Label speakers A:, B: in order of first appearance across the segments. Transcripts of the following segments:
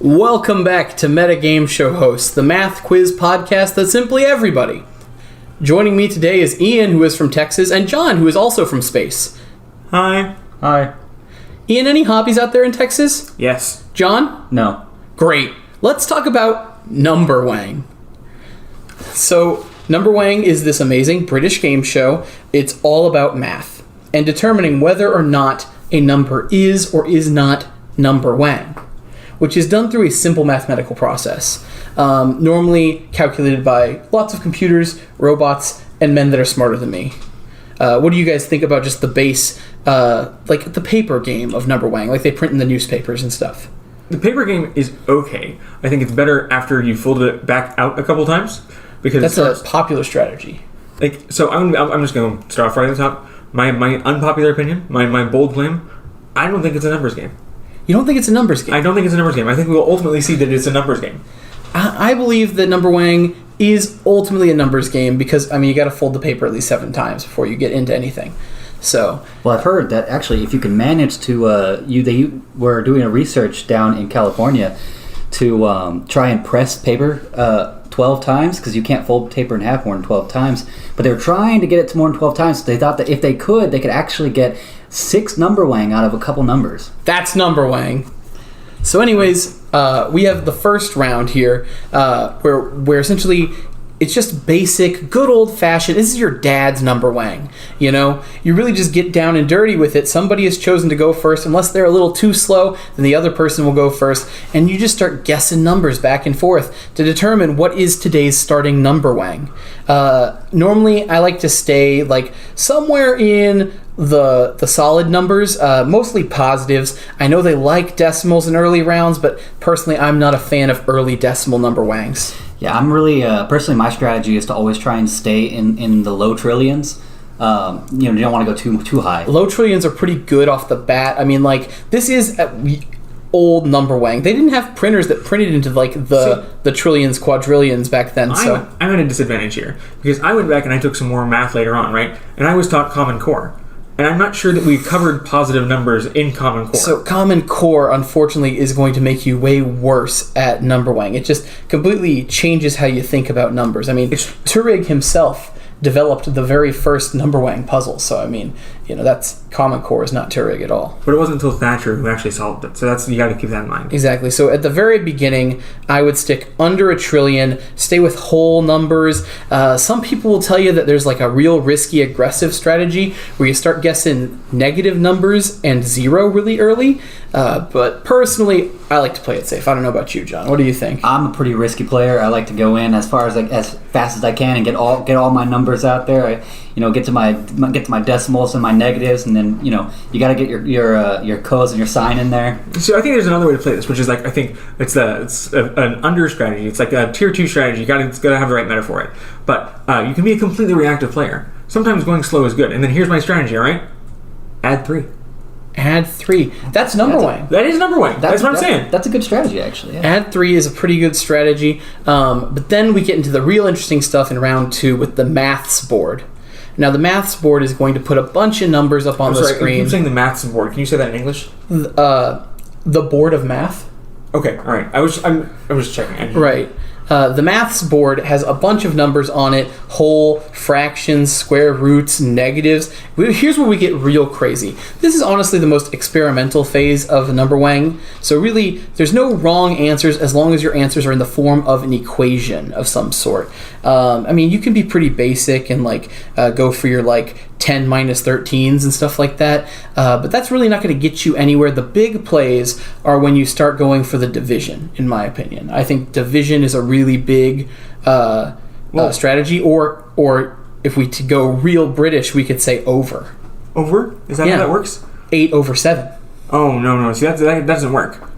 A: Welcome back to Metagame Show Hosts, the math quiz podcast that's simply everybody. Joining me today is Ian, who is from Texas, and Jon, who is also from space.
B: Hi.
C: Hi.
A: Ian, any hobbies out there in Texas?
B: Yes.
A: Jon?
C: No.
A: Great. Let's talk about Numberwang. So, Numberwang is this amazing British game show. It's all about math and determining whether or not a number is or is not Numberwang, which is done through a simple mathematical process, normally calculated by lots of computers, robots, and men that are smarter than me. What do you guys think about just the base, like the paper game of Numberwang, like they print in the newspapers and stuff?
B: The paper game is okay. I think it's better after you folded it back out a couple times, because
A: That's a popular strategy.
B: So I'm just going to start off right at the top. My unpopular opinion, my bold claim, I don't think it's a numbers game.
A: You don't think it's a numbers game?
B: I don't think it's a numbers game. I think we will ultimately see that it's a numbers game.
A: I believe that Numberwang is ultimately a numbers game because, you got to fold the paper at least 7 times before you get into anything. So,
C: Well, I've heard that actually if you can manage to, they were doing a research down in California to try and press paper 12 times, because you can't fold paper in half more than 12 times, but they were trying to get it to more than 12 times, so they thought that if they could actually get 6 Numberwang out of a couple numbers.
A: that's Numberwang. So anyways, we have the first round here, where essentially it's just basic, good old-fashioned, this is your dad's Numberwang, you know? You really just get down and dirty with it. Somebody has chosen to go first. Unless they're a little too slow, then the other person will go first. And you just start guessing numbers back and forth to determine what is today's starting Numberwang. Normally, I like to stay like somewhere in the solid numbers, mostly positives. I know they like decimals in early rounds, but personally, I'm not a fan of early decimal Numberwangs.
C: Yeah, I'm really, personally, my strategy is to always try and stay in the low trillions. You don't want to go too high.
A: Low trillions are pretty good off the bat. This is old Numberwang. They didn't have printers that printed into the trillions, quadrillions back then. So
B: I'm at a disadvantage here, because I went back and I took some more math later on, right? And I was taught Common Core. And I'm not sure that we covered positive numbers in Common Core.
A: So Common Core, unfortunately, is going to make you way worse at Numberwang. It just completely changes how you think about numbers. Turing himself developed the very first Numberwang puzzle. So, that's Common Core is not Turing at all.
B: But it wasn't until Thatcher who actually solved it. So you got to keep that in mind.
A: Exactly. So at the very beginning, I would stick under a trillion, stay with whole numbers. Some people will tell you that there's like a real risky, aggressive strategy where you start guessing negative numbers and 0 really early. But personally, I like to play it safe. I don't know about you, Jon. What do you think?
C: I'm a pretty risky player. I like to go in as fast as I can and get all my numbers out there. I get to my decimals and my negatives, and then you got to get your codes and your sign in there.
B: So I think there's another way to play this, which is I think it's an under strategy. It's like a tier 2 strategy. You got to have the right meta for it. But you can be a completely reactive player. Sometimes going slow is good. And then here's my strategy. All right, add 3.
A: Add 3. That's Numberwang.
B: That is Numberwang. That's what I'm saying.
C: That's a good strategy, actually. Yeah.
A: Add 3 is a pretty good strategy. But then we get into the real interesting stuff in round 2 with the maths board. Now, the maths board is going to put a bunch of numbers up on the screen.
B: I'm saying the maths board. Can you say that in English?
A: The board of math.
B: Okay, all right. I was checking.
A: Right. The maths board has a bunch of numbers on it: whole, fractions, square roots, negatives. Here's where we get real crazy. This is honestly the most experimental phase of Numberwang. So really, there's no wrong answers as long as your answers are in the form of an equation of some sort. You can be pretty basic and go for your 10 minus 13s and stuff like that. But that's really not going to get you anywhere. The big plays are when you start going for the division, in my opinion. I think division is a really big strategy. Or if we go real British, we could say over.
B: Over? Is that how that works?
A: 8 over 7.
B: Oh, no. See, that doesn't work.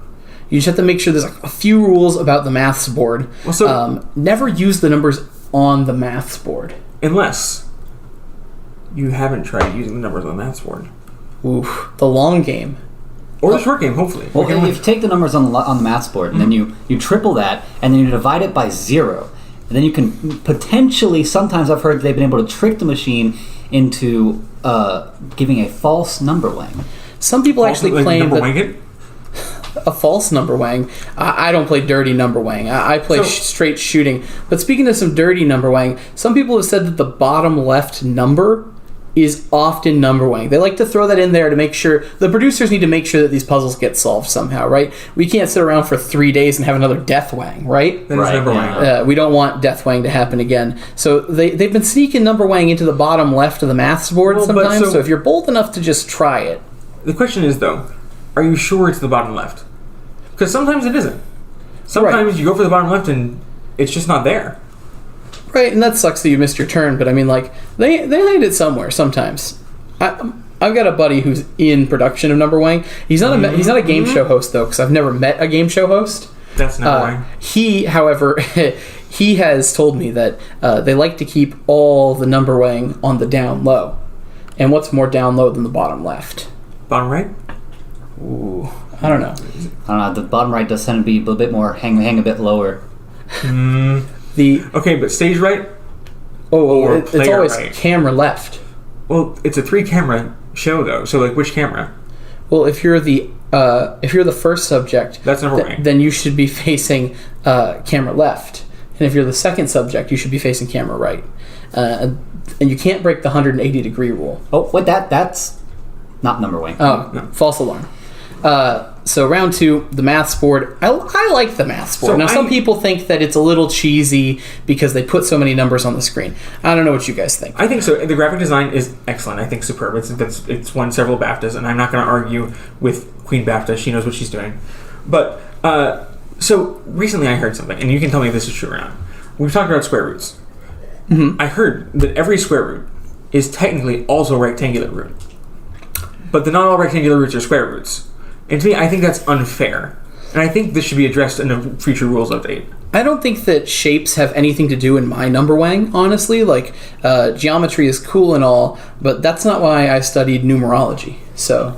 A: You just have to make sure there's a few rules about the maths board. Well, never use the numbers on the maths board. Unless
B: you haven't tried using the numbers on the maths board.
A: Oof, the long game.
B: Or the short game, hopefully.
C: Well, if you take the numbers on the maths board, and then you triple that, and then you divide it by 0, and then you can potentially, sometimes I've heard they've been able to trick the machine into giving a false Numberwang.
A: Some people actually claim
B: Numberwang it?
A: a false Numberwang. I don't play dirty Numberwang. I play straight shooting. But speaking of some dirty Numberwang, some people have said that the bottom left number is often Numberwang. They like to throw that in there to make sure the producers need to make sure that these puzzles get solved somehow, right? We can't sit around for 3 days and have another Deathwang, right?
B: That is Numberwang.
A: We don't want Deathwang to happen again. So they've been sneaking Numberwang into the bottom left of the maths board sometimes. So if you're bold enough to just try it.
B: The question is, though, are you sure it's the bottom left? Because sometimes it isn't. Sometimes you go for the bottom left and it's just not there.
A: Right, and that sucks that you missed your turn, but I mean, like, they hide it somewhere sometimes. I've got a buddy who's in production of Numberwang. He's not a game show host, though, because I've never met a game show host.
B: That's Numberwang.
A: He, however, he has told me that they like to keep all the Numberwang on the down low. And what's more down low than the bottom left?
B: Bottom right?
A: Ooh, I don't know.
C: The bottom right does tend to be a little bit more, hang a bit lower.
B: Okay, but stage right?
A: It's always
B: right?
A: camera left.
B: Well, it's a 3-camera show, though. So, like, which camera?
A: Well, if you're the first subject,
B: that's Numberwang.
A: Then you should be facing camera left, and if you're the second subject, you should be facing camera right. And you can't break the 180-degree rule.
C: Oh, wait, that's not Numberwang.
A: Oh, no. False alarm. So round 2, the maths board. I like the maths board. Now, some people think that it's a little cheesy because they put so many numbers on the screen. I don't know what you guys think.
B: I think so. The graphic design is excellent. I think superb. It's won several BAFTAs, and I'm not going to argue with Queen BAFTA. She knows what she's doing. But, so recently I heard something, and you can tell me if this is true or not. We've talked about square roots. Mm-hmm. I heard that every square root is technically also a rectangular root. But not all rectangular roots are square roots. And to me, I think that's unfair. And I think this should be addressed in a future rules update.
A: I don't think that shapes have anything to do in my Numberwang, honestly. Like, geometry is cool and all, but that's not why I studied numerology. So,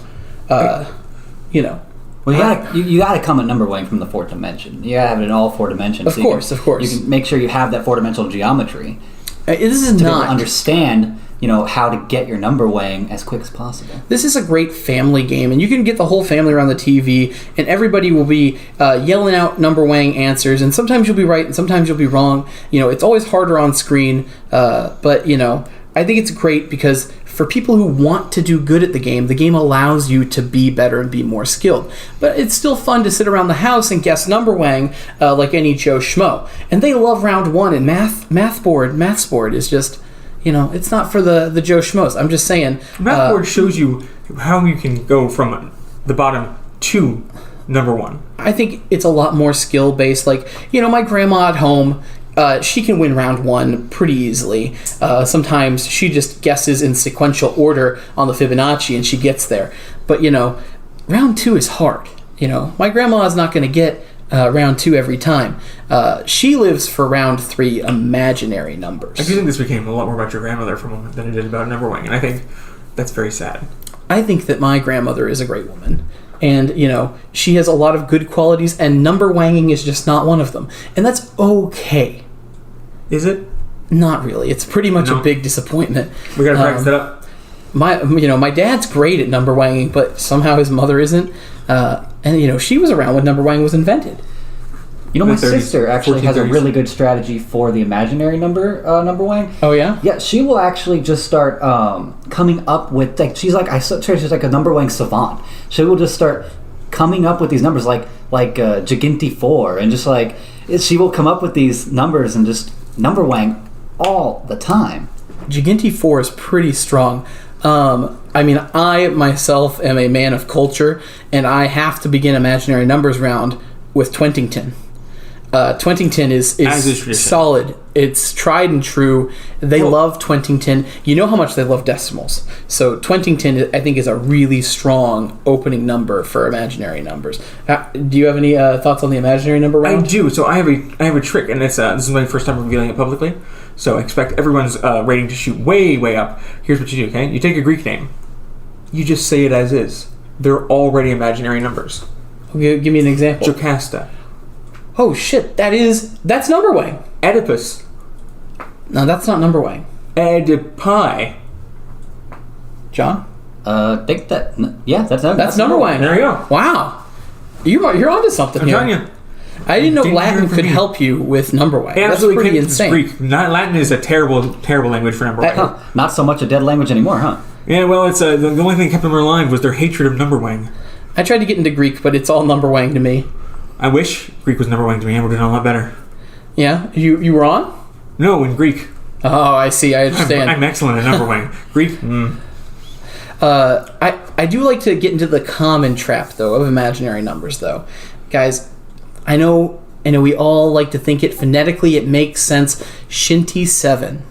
A: you know.
C: Well, you gotta come at Numberwang from the 4th dimension. You gotta have it in all 4 dimensions.
A: Of course.
C: You can make sure you have that 4-dimensional geometry.
A: This is
C: to
A: not
C: understand, how to get your Numberwang as quick as possible. This
A: is a great family game, and you can get the whole family around the TV, and everybody will be yelling out Numberwang answers, and sometimes you'll be right, and sometimes you'll be wrong. It's always harder on screen, but, I think it's great because for people who want to do good at the game allows you to be better and be more skilled. But it's still fun to sit around the house and guess Numberwang like any Joe Schmo. And they love round 1, and maths board is just, it's not for the Joe Schmoes. I'm just saying.
B: Math board shows you how you can go from the bottom to number 1.
A: I think it's a lot more skill-based. Like, my grandma at home, she can win round 1 pretty easily. Sometimes she just guesses in sequential order on the Fibonacci and she gets there. But, round 2 is hard. My grandma is not going to get round 2 every time. She lives for round 3 imaginary numbers.
B: I do think this became a lot more about your grandmother for a moment than it did about Numberwang, and I think that's very sad.
A: I think that my grandmother is a great woman. And, she has a lot of good qualities, and Numberwanging is just not one of them. And that's okay.
B: Is it?
A: Not really. It's pretty much a big disappointment.
B: We gotta practice that up.
A: My dad's great at Numberwanging, but somehow his mother isn't. And, she was around when Numberwang was invented.
C: My sister actually has a really good strategy for the imaginary Numberwang.
A: Oh, yeah?
C: Yeah, she will actually just start coming up with, she's like a Numberwang savant. She will just start coming up with these numbers like Giganti 4, and just she will come up with these numbers and just Numberwang all the time.
A: Giganti 4 is pretty strong. I myself am a man of culture, and I have to begin imaginary numbers round with Twentington. Twentington is solid. It's tried and true. They love Twentington. You know how much they love decimals. So Twentington, I think, is a really strong opening number for imaginary numbers. Do you have any thoughts on the imaginary number round?
B: I do. So I have a trick, and this is my first time revealing it publicly. So I expect everyone's rating to shoot way, way up. Here's what you do, okay? You take a Greek name. You just say it as is. They're already imaginary numbers.
A: Okay, give me an example.
B: Jocasta.
A: Oh, shit. That's Numberwang.
B: Oedipus.
A: No, that's not Numberwang.
B: Oedipi.
A: John?
C: Think that... Yeah, that's Numberwang.
A: That's Numberwang.
B: There you go.
A: Wow. You're onto something
B: I'm
A: here.
B: telling you.
A: I didn't know
B: Didn't hear
A: Latin
B: it from
A: could
B: me.
A: help you with Numberwang.
B: It
A: That's
B: absolutely
A: pretty
B: came
A: insane.
B: Greek. Latin is a terrible, terrible language for Numberwang.
C: Huh. Not so much a dead language anymore, huh?
B: Yeah, well, it's the only thing that kept them alive was their hatred of Numberwang.
A: I tried to get into Greek, but it's all Numberwang to me.
B: I wish Greek was Numberwang to me. I would have done a lot better.
A: Yeah, you were on?
B: No, in Greek.
A: Oh, I see. I understand.
B: I'm excellent at Numberwang. Greek.
A: I do like to get into the common trap though of imaginary numbers though, guys. I know we all like to think it phonetically. It makes sense. Shinty 7.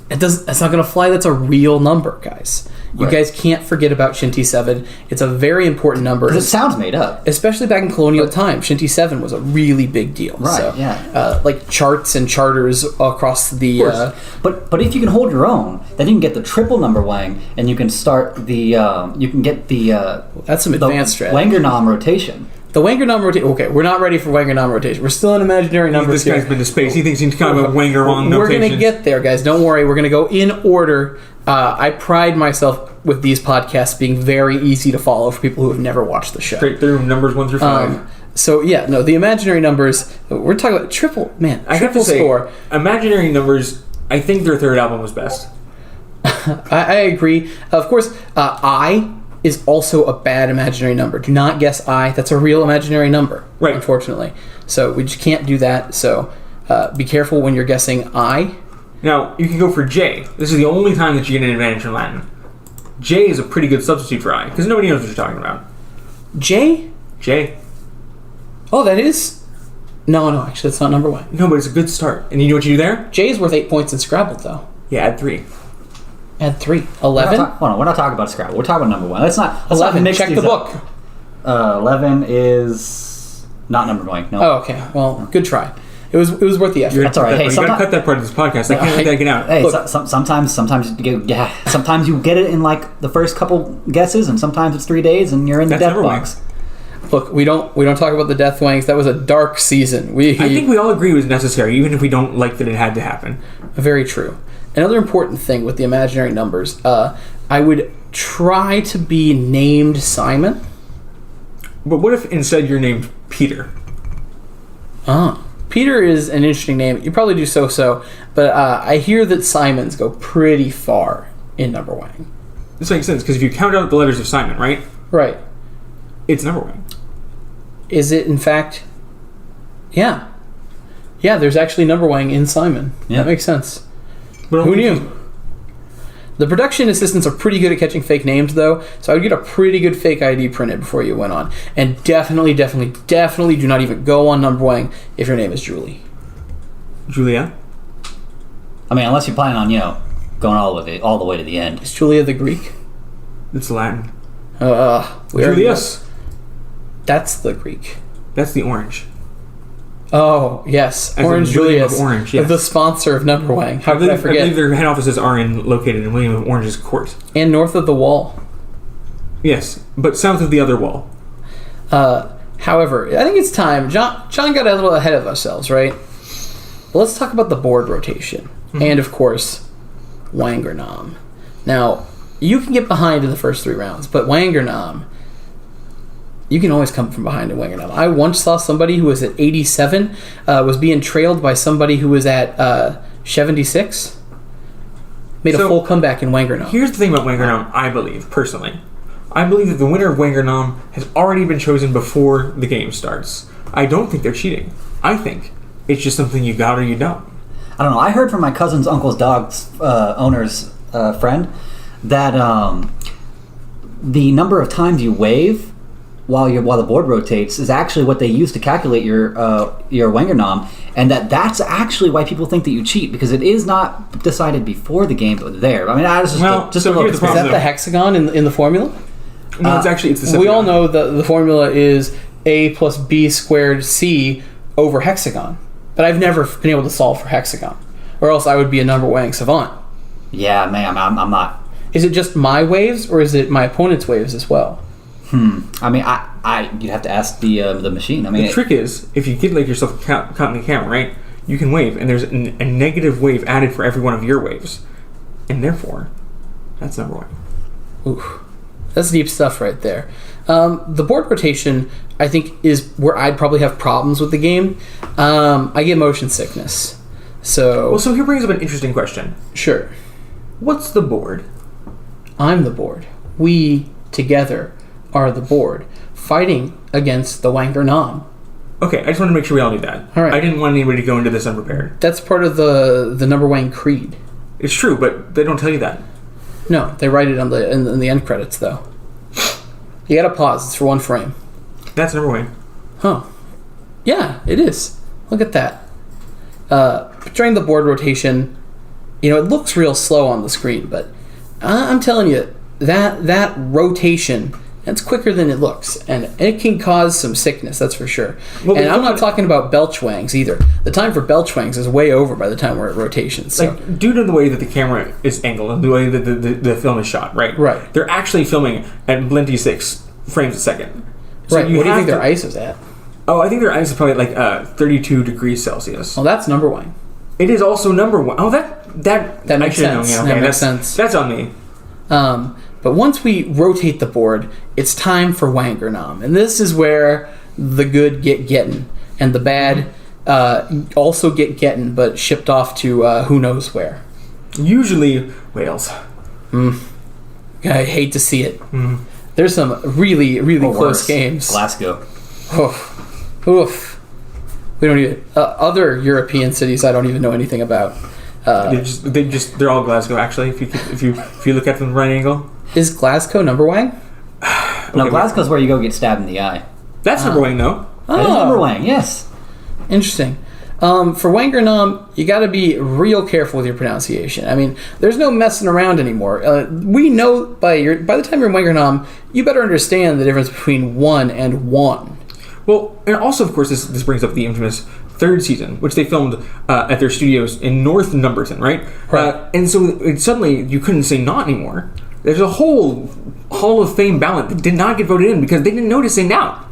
A: That's not gonna fly. That's a real number, guys. You
C: Right.
A: guys can't forget about Shinty 7. It's a very important number.
C: Because it sounds made up.
A: Especially back in colonial time, Shinty 7 was a really big deal.
C: Right,
A: So,
C: yeah.
A: like charts and charters across the.
C: Of course. But if you can hold your own, then you can get the triple Numberwang, and you can start the
A: That's some
C: the
A: advanced strategy.
C: Wangernom rotation.
A: The Wangernom rotation. Okay, we're not ready for Wangernom rotation. We're still in imaginary numbers
B: This guy's
A: here.
B: been to space. He thinks he's kind of a Wangerong
A: We're
B: notation.
A: going to get there, guys. Don't worry. We're going to go in order. I pride myself with these podcasts being very easy to follow for people who have never watched the show.
B: Straight through numbers 1 through 5.
A: So, yeah, no, the imaginary numbers, we're talking about triple score.
B: Imaginary numbers, I think their third album was best.
A: I agree. Of course, I is also a bad imaginary number. Do not guess I. That's a real imaginary number,
B: Right.
A: unfortunately. So we just can't do that. So be careful when you're guessing I.
B: Now, you can go for J. This is the only time that you get an advantage in Latin. J is a pretty good substitute for I, because nobody knows what you're talking about.
A: J?
B: J.
A: Oh, that is... No, actually, that's not number one.
B: No, but it's a good start. And you know what you do there?
A: J is worth 8 points in Scrabble, though.
B: Yeah, add 3.
A: Add 3. 11?
C: Hold on, we're not talking about Scrabble. We're talking about Numberwang. Let's not
A: 11.
C: mix
A: Check
C: these
A: the
C: up.
A: book.
C: 11 is not Numberwang. No.
A: Oh, okay. Well, good try. It was worth the effort.
C: That's all right. Hey,
B: you gotta cut that part of this podcast. I can't let that get out.
C: Hey,
A: Look.
C: sometimes sometimes you get it in like the first couple guesses, and sometimes it's 3 days, and you're in the
B: That's
C: death
B: Numberwang.
C: box.
A: Look, we don't talk about the Deathwangs. That was a dark season.
B: I think we all agree it was necessary, even if we don't like that it had to happen.
A: Very true. Another important thing with the imaginary numbers, I would try to be named Simon.
B: But what if instead you're named Peter?
A: Peter is an interesting name. You probably do so, but I hear that Simons go pretty far in Numberwang.
B: This makes sense, because if you count out the letters of Simon, right?
A: Right.
B: It's Numberwang.
A: Is it, in fact... Yeah. Yeah, there's actually Numberwang in Simon.
C: Yeah.
A: That makes sense.
B: But
A: Who
B: only
A: knew? The production assistants are pretty good at catching fake names, though, so I would get a pretty good fake ID printed before you went on. And definitely do not even go on Numberwang if your name is Julie.
B: Julia?
C: I mean, unless you plan on going all the way to the end.
A: Is Julia the Greek?
B: It's Latin.
A: Julius. That's the Greek.
B: That's the orange.
A: Oh, yes.
B: As in
A: Orange
B: William
A: Julius.
B: of Orange, yes.
A: The sponsor of Numberwang. How could I
B: I
A: forget?
B: believe their head offices are located in William of Orange's court.
A: And north of the wall.
B: Yes, but south of the other wall.
A: However, I think it's time. John got a little ahead of ourselves, right? But let's talk about the board rotation.
B: Mm-hmm.
A: And, of course, Wangernom. Now, you can get behind in the first 3 rounds, but Wangernom, you can always come from behind in Wangernom. I once saw somebody who was at 87, was being trailed by somebody who was at 76. Made a full comeback in Wangernom.
B: Here's the thing about Wangernom, I believe, personally. I believe that the winner of Wangernom has already been chosen before the game starts. I don't think they're cheating. I think it's just something you got or you don't.
C: I don't know. I heard from my cousin's uncle's dog's owner's friend that the number of times you wave while the board rotates is actually what they use to calculate your Wangernom, and that's actually why people think that you cheat, because it is not decided before the game, but there. I mean, I was just
B: Well,
C: just
B: so
C: a little
B: here's the
A: Is
B: problem.
A: that the hexagon in the formula?
B: No, it's the
A: We all
B: septagon.
A: know the formula is a plus b squared c over hexagon. But I've never been able to solve for hexagon. Or else I would be a Numberwang savant.
C: Yeah, man, I'm not.
A: Is it just my waves, or is it my opponent's waves as well?
C: I mean, you'd have to ask the machine. I mean,
B: The trick is, if you get yourself caught in the camera, right, you can wave, and there's a negative wave added for every one of your waves. And therefore, that's Numberwang.
A: Oof. That's deep stuff right there. The board rotation, I think, is where I'd probably have problems with the game. I get motion sickness. So
B: here brings up an interesting question.
A: Sure.
B: What's the board?
A: I'm the board. We, together, are the board. Fighting against the Wanger Nom.
B: Okay, I just want to make sure we all knew that.
A: All right.
B: I didn't want anybody to go into this unprepared.
A: That's part of the Numberwang creed.
B: It's true, but they don't tell you that.
A: No, they write it on in the end credits, though. You gotta pause. It's for one frame.
B: That's Numberwang.
A: Huh. Yeah, it is. Look at that. During the board rotation, it looks real slow on the screen, but I'm telling you, that rotation, that's quicker than it looks, and it can cause some sickness, that's for sure. Well, and I'm not talking about belchwangs either. The time for belchwangs is way over by the time we're at rotation. So.
B: Due to the way that the camera is angled and the way that the film is shot, right?
A: Right. They're
B: actually filming at 6 frames a second.
A: So right. What do you think their ISO is at?
B: Oh, I think their ISO is probably like 32 degrees Celsius.
A: Well, that's Numberwang.
B: It is also Numberwang. Oh, that
A: makes sense.
B: Yeah, okay,
A: that makes sense.
B: That's on me.
A: But once we rotate the board, it's time for Wanger Nom. And this is where the good get gettin' and the bad also get gettin', but shipped off to who knows where.
B: Usually Wales.
A: I hate to see it. There's some really, really close games.
C: Glasgow.
A: Oof. We don't even... other European cities I don't even know anything about.
B: They're all Glasgow, actually, if you look at them right angle.
A: Is Glasgow Numberwang?
C: No, Glasgow's where you go get stabbed in the eye.
B: That's Numberwang, though.
C: That is Numberwang, yes.
A: Interesting. For Wanger Nom, you got to be real careful with your pronunciation. I mean, there's no messing around anymore. We know by the time you're in Wanger Nom, you better understand the difference between one and one.
B: Well, and also, of course, this brings up the infamous third season, which they filmed at their studios in North Numberton, right?
A: Right.
B: And so suddenly you couldn't say not anymore. There's a whole Hall of Fame ballot that did not get voted in because they didn't know to say now.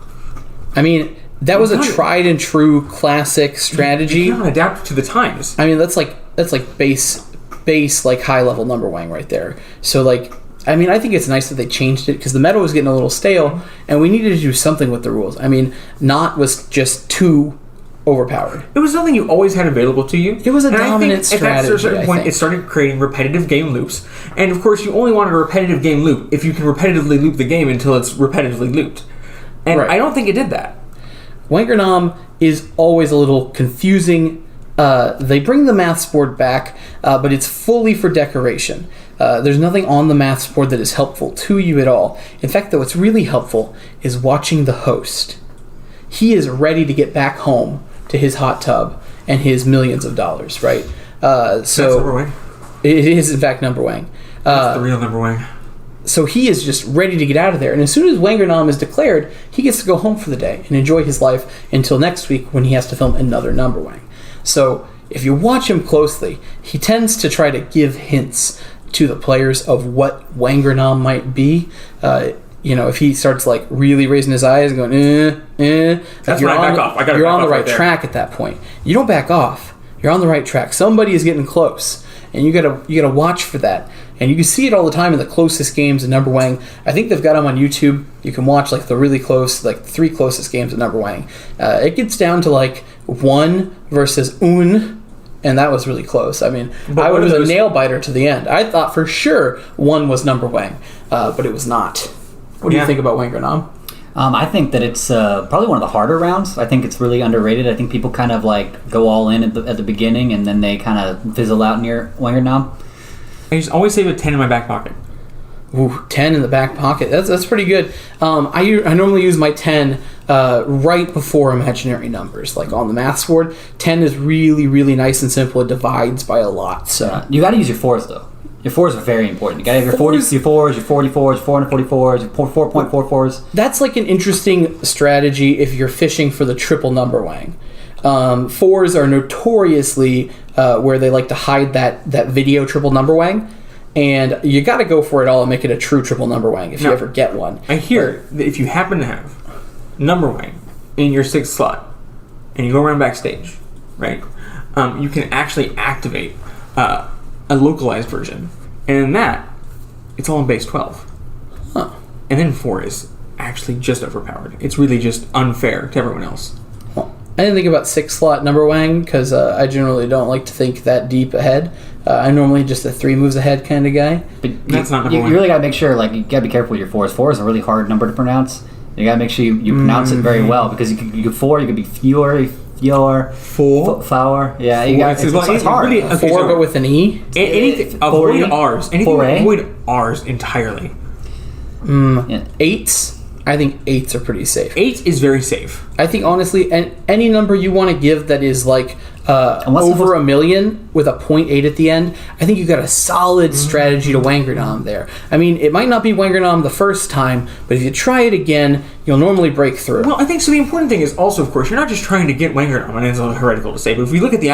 A: I mean, that was a tried and true classic strategy.
B: You cannot adapt to the times.
A: I mean, that's like base like high level Numberwang right there. So like, I mean, I think it's nice that they changed it because the meta was getting a little stale, and we needed to do something with the rules. I mean, not was just too overpowered.
B: It was something you always had available to you.
A: It was a dominant strategy.
B: At a certain point, it started creating repetitive game loops, and of course, you only wanted a repetitive game loop if you can repetitively loop the game until it's repetitively looped. And I don't think it did that.
A: Wanger Nom is always a little confusing. They bring the maths board back, but it's fully for decoration. There's nothing on the maths board that is helpful to you at all. In fact, though, what's really helpful is watching the host. He is ready to get back home to his hot tub and his millions of dollars, right?
B: That's Numberwang.
A: It is, in fact, Numberwang.
B: That's the real Numberwang.
A: So he is just ready to get out of there. And as soon as Wanger Nom is declared, he gets to go home for the day and enjoy his life until next week when he has to film another Numberwang. So if you watch him closely, he tends to try to give hints to the players of what Wanger Nom might be. If he starts like really raising his eyes and going,
B: that's when I back off.
A: You're on the right track at that point. You don't back off. You're on the right track. Somebody is getting close, and you gotta watch for that. And you can see it all the time in the closest games in Numberwang. I think they've got them on YouTube. You can watch like the really close, like 3 closest games of Numberwang. It gets down to like 1 versus un. And that was really close. I mean, it was a nail biter to the end. I thought for sure 1 was Numberwang, but it was not. What do you think about Wanger Nom?
C: I think that it's probably one of the harder rounds. I think it's really underrated. I think people kind of like go all in at the beginning, and then they kind of fizzle out near Wanger Nom.
B: I just always save a 10 in my back pocket.
A: Ooh, 10 in the back pocket. That's pretty good. I normally use my 10 right before imaginary numbers, like on the maths board. 10 is really, really nice and simple. It divides by a lot. So
C: you got to use your 4s though. Your 4s are very important. You got to have your 40s, your 4s, your 44s, 444s, your 4.44s.
A: That's like an interesting strategy if you're fishing for the triple Numberwang. 4s are notoriously where they like to hide that video triple Numberwang. And you got to go for it all and make it a true triple Numberwang if you ever get one.
B: I hear that if you happen to have Numberwang in your 6th slot and you go around backstage, right, you can actually activate a localized version. And in that, it's all in base 12.
A: Huh.
B: And then 4 is actually just overpowered. It's really just unfair to everyone else.
A: Well, I didn't think about 6-slot Numberwang because I generally don't like to think that deep ahead. I'm normally just a 3 moves ahead kind of guy.
C: But
B: That's not number
C: you
B: 1.
C: really gotta make sure, like, you gotta be careful with your 4s. 4 is a really hard number to pronounce. You gotta make sure you pronounce it very well, because you could 4, you could be Fior, Flower. Yeah, you got it's hard.
B: Really, okay,
A: 4 but with an E?
B: Anything, avoid R's. Anything, avoid R's entirely.
A: 8s? I think 8s are pretty safe.
B: 8 is very safe.
A: I think, honestly, any number you want to give that is like over a million with a 0.8 at the end, I think you got a solid strategy to Wangernom there. I mean, it might not be Wangernom the first time, but if you try it again, you'll normally break through.
B: Well, I think so. The important thing is also, of course, you're not just trying to get Wangernom, and it's heretical to say, but if we look at the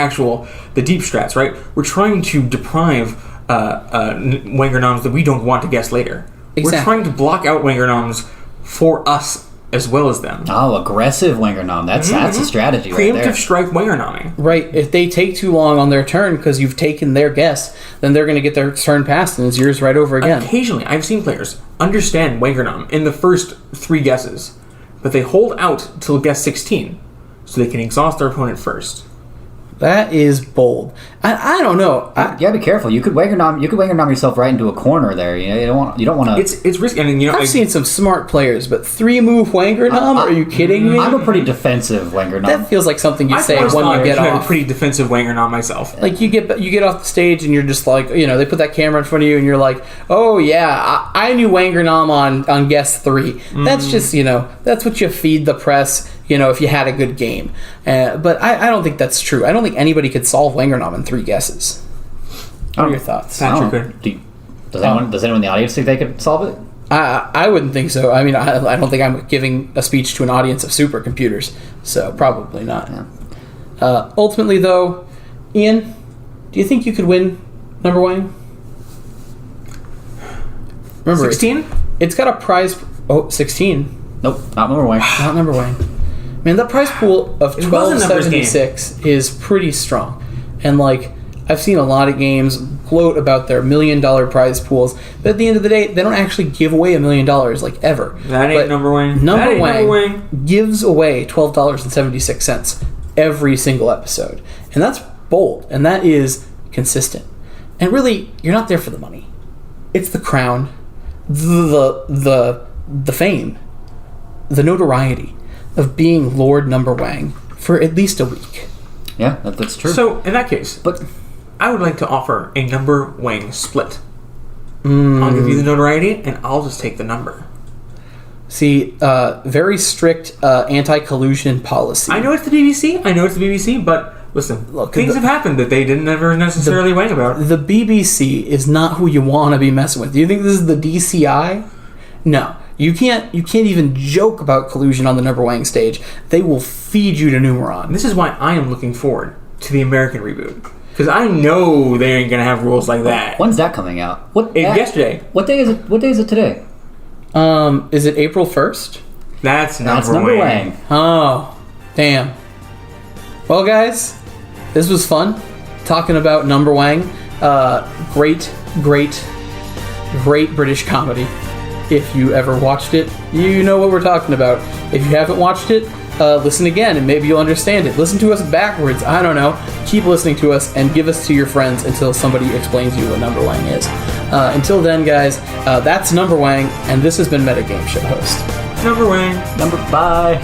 B: deep strats, right, we're trying to deprive Wangernoms that we don't want to guess later.
A: Exactly.
B: We're trying to block out Wangernoms for us as well as them.
C: Oh, aggressive Wangernom. That's a strategy right there.
B: Preemptive strike Wangernoming.
A: Right. If they take too long on their turn because you've taken their guess, then they're going to get their turn passed and it's yours right over again.
B: Occasionally, I've seen players understand Wangernom in the first 3 guesses, but they hold out till guess 16 so they can exhaust their opponent first.
A: That is bold. I don't know.
C: You gotta be careful. You could Wangernom yourself right into a corner there. You know, you don't want to.
B: It's risky. I mean,
A: I've seen some smart players, but 3-move Wangernom? Are you kidding me?
C: I'm a pretty defensive Wangernom.
A: That feels like something you say when you get off.
B: a pretty defensive Wangernom myself.
A: Like you get off the stage and you're just like, they put that camera in front of you and you're like, oh yeah, I knew Wangernom on guess 3. That's just that's what you feed the press. If you had a good game. But I don't think that's true. I don't think anybody could solve Wangernom in 3 guesses. What are your thoughts?
B: Patrick,
C: does anyone in the audience think they could solve it?
A: I wouldn't think so. I mean, I don't think I'm giving a speech to an audience of supercomputers, so probably not. Yeah. Ultimately, though, Ian, do you think you could win Numberwang? Remember,
B: 16?
A: It's got a prize... Oh, 16.
C: Nope, not Numberwang.
A: Not Numberwang. Man, that prize pool of 1276 is pretty strong. And, I've seen a lot of games gloat about their $1 million prize pools, but at the end of the day, they don't actually give away $1 million, ever.
B: That ain't Numberwang.
A: Numberwang gives away $12.76 every single episode. And that's bold, and that is consistent. And really, you're not there for the money. It's the crown, the fame, the notoriety of being Lord Numberwang for at least a week.
C: Yeah, that's true.
B: So, in that case,
C: but
B: I would like to offer a Numberwang split. I'll give you the notoriety, and I'll just take the number.
A: See, very strict anti-collusion policy.
B: I know it's the BBC, but listen, things have happened that they didn't ever necessarily wang about.
A: The BBC is not who you want to be messing with. Do you think this is the DCI? No. You can't even joke about collusion on the Numberwang stage. They will feed you to Numeron.
B: This is why I am looking forward to the American reboot. Because I know they ain't going to have rules like that.
C: When's that coming out?
B: Yesterday.
C: What day is it? What day is it today?
A: Is it April 1st?
B: That's Numberwang.
A: Oh, damn. Well, guys, this was fun. Talking about Numberwang. Great British comedy. If you ever watched it, you know what we're talking about. If you haven't watched it, listen again and maybe you'll understand it. Listen to us backwards. I don't know. Keep listening to us and give us to your friends until somebody explains you what Numberwang is. Until then, guys, that's Numberwang, and this has been Metagame Show host.
B: Numberwang.
C: Bye.